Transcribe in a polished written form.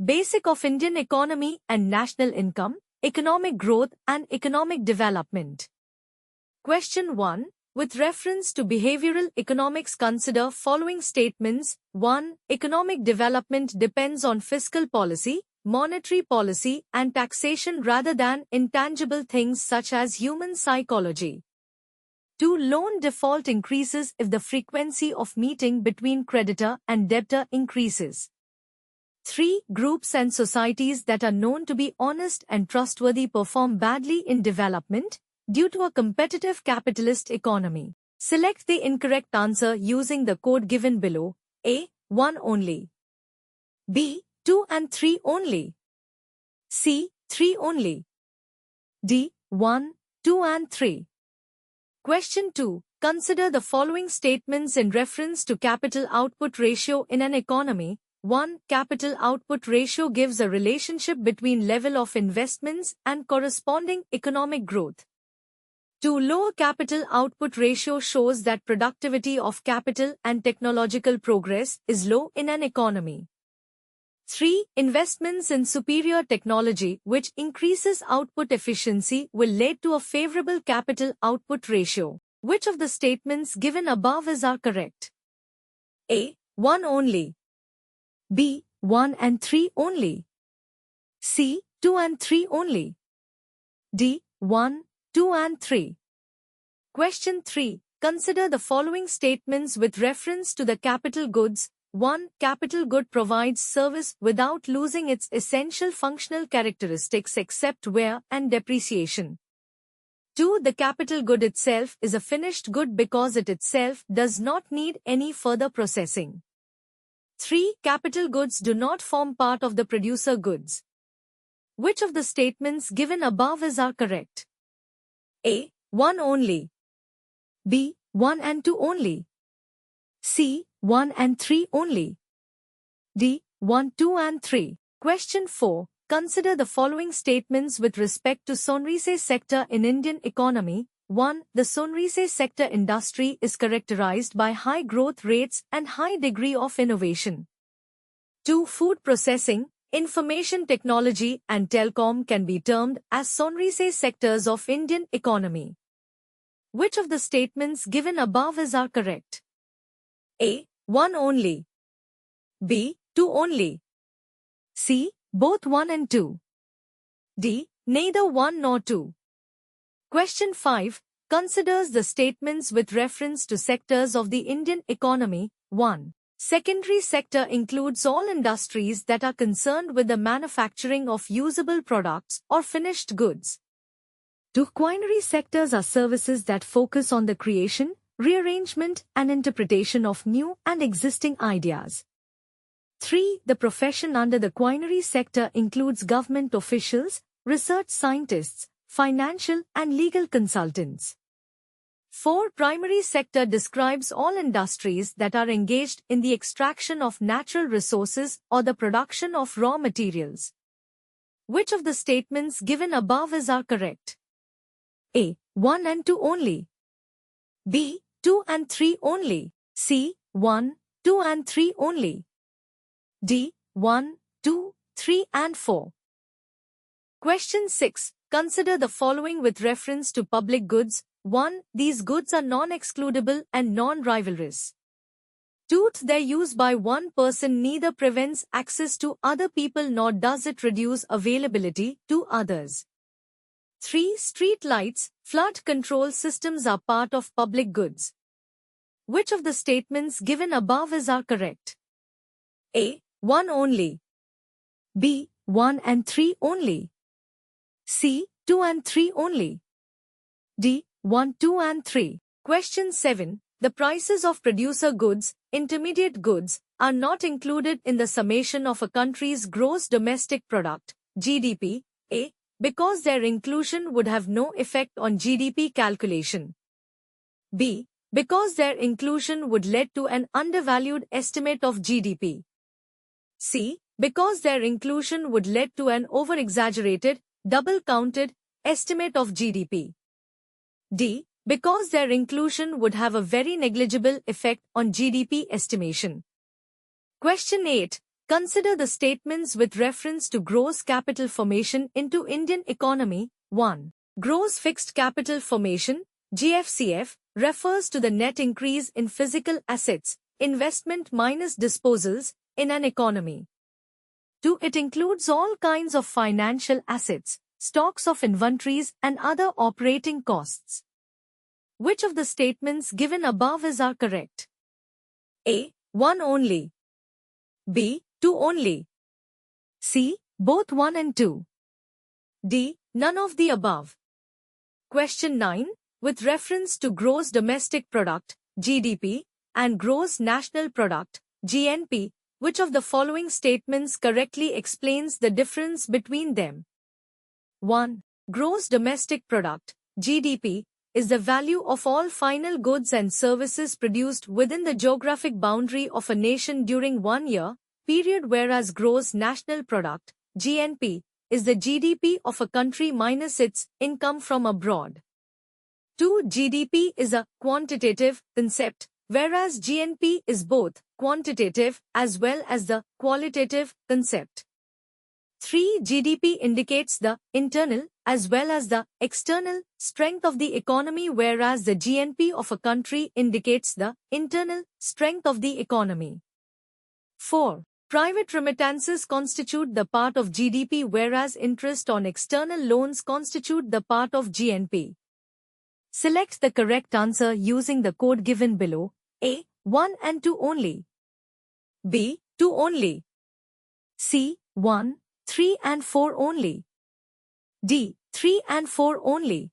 Basic of Indian economy and national income, economic growth and economic development. Question 1. With reference to behavioral economics, consider following statements. 1. Economic development depends on fiscal policy, monetary policy and taxation rather than intangible things such as human psychology. 2. Loan default increases if the frequency of meeting between creditor and debtor increases. 3. Groups and societies that are known to be honest and trustworthy perform badly in development due to a competitive capitalist economy. Select the incorrect answer using the code given below. A. 1 only. B. 2 and 3 only. C. 3 only. D. 1, 2 and 3. Question 2. Consider the following statements in reference to capital output ratio in an economy. 1. Capital output ratio gives a relationship between level of investments and corresponding economic growth. 2. Lower capital output ratio shows that productivity of capital and technological progress is low in an economy. 3. Investments in superior technology which increases output efficiency will lead to a favorable capital output ratio. Which of the statements given above are correct? A. 1 only. B. 1 and 3 only. C. 2 and 3 only. D. 1, 2 and 3. Question 3. Consider the following statements with reference to the capital goods. 1. Capital good provides service without losing its essential functional characteristics except wear and depreciation. 2. The capital good itself is a finished good because it itself does not need any further processing. 3. Capital goods do not form part of the producer goods. Which of the statements given above are correct? A. 1 only. B. 1 and 2 only. C. 1 and 3 only. D. 1, 2 and 3. Question 4. Consider the following statements with respect to Sonrise sector in Indian economy. 1. The Sonrise sector industry is characterized by high growth rates and high degree of innovation. 2. Food processing, information technology and telecom can be termed as Sonrise sectors of Indian economy. Which of the statements given above are correct? A. 1 only. B. 2 only. C. Both 1 and 2. D. Neither 1 nor 2. Question 5. Considers the statements with reference to sectors of the Indian economy. 1. Secondary sector includes all industries that are concerned with the manufacturing of usable products or finished goods. 2. Quinary sectors are services that focus on the creation, rearrangement and interpretation of new and existing ideas. 3. The profession under the quinary sector includes government officials, research scientists, financial and legal consultants. 4. Primary sector describes all industries that are engaged in the extraction of natural resources or the production of raw materials. Which of the statements given above are correct? A. 1 and 2 only. B. 2 and 3 only. C. 1, 2 and 3 only. D. 1, 2, 3 and 4. Question 6. Consider the following with reference to public goods. 1. These goods are non-excludable and non-rivalrous. 2. Their use by one person neither prevents access to other people nor does it reduce availability to others. 3. Street lights, flood control systems are part of public goods. Which of the statements given above are correct? A. 1 only. B. 1 and 3 only. C. 2 and 3 only. D. 1, 2 and 3. Question 7. The prices of producer goods, intermediate goods, are not included in the summation of a country's gross domestic product, GDP. A. Because their inclusion would have no effect on GDP calculation. B. Because their inclusion would lead to an undervalued estimate of GDP. C. Because their inclusion would lead to an over-exaggerated, double-counted estimate of GDP. D. Because their inclusion would have a very negligible effect on GDP estimation. Question 8. Consider the statements with reference to gross capital formation into Indian economy. 1. Gross fixed capital formation, GFCF, refers to the net increase in physical assets, investment minus disposals, in an economy. 2. It includes all kinds of financial assets, stocks of inventories and other operating costs. Which of the statements given above are correct? A. 1 only. B. 2 only. C. Both 1 and 2. D. None of the above. Question 9. With reference to gross domestic product, GDP, and gross national product, GNP, which of the following statements correctly explains the difference between them? 1. Gross domestic product, GDP, is the value of all final goods and services produced within the geographic boundary of a nation during 1 year period, whereas gross national product, GNP, is the GDP of a country minus its income from abroad. 2. GDP is a quantitative concept, whereas GNP is both quantitative as well as the qualitative concept. 3. GDP indicates the internal as well as the external strength of the economy, whereas the GNP of a country indicates the internal strength of the economy. 4. Private remittances constitute the part of GDP, whereas interest on external loans constitute the part of GNP. Select the correct answer using the code given below. A. 1 and 2 only. B. 2 only. C. 1, 3 and 4 only. D. 3 and 4 only.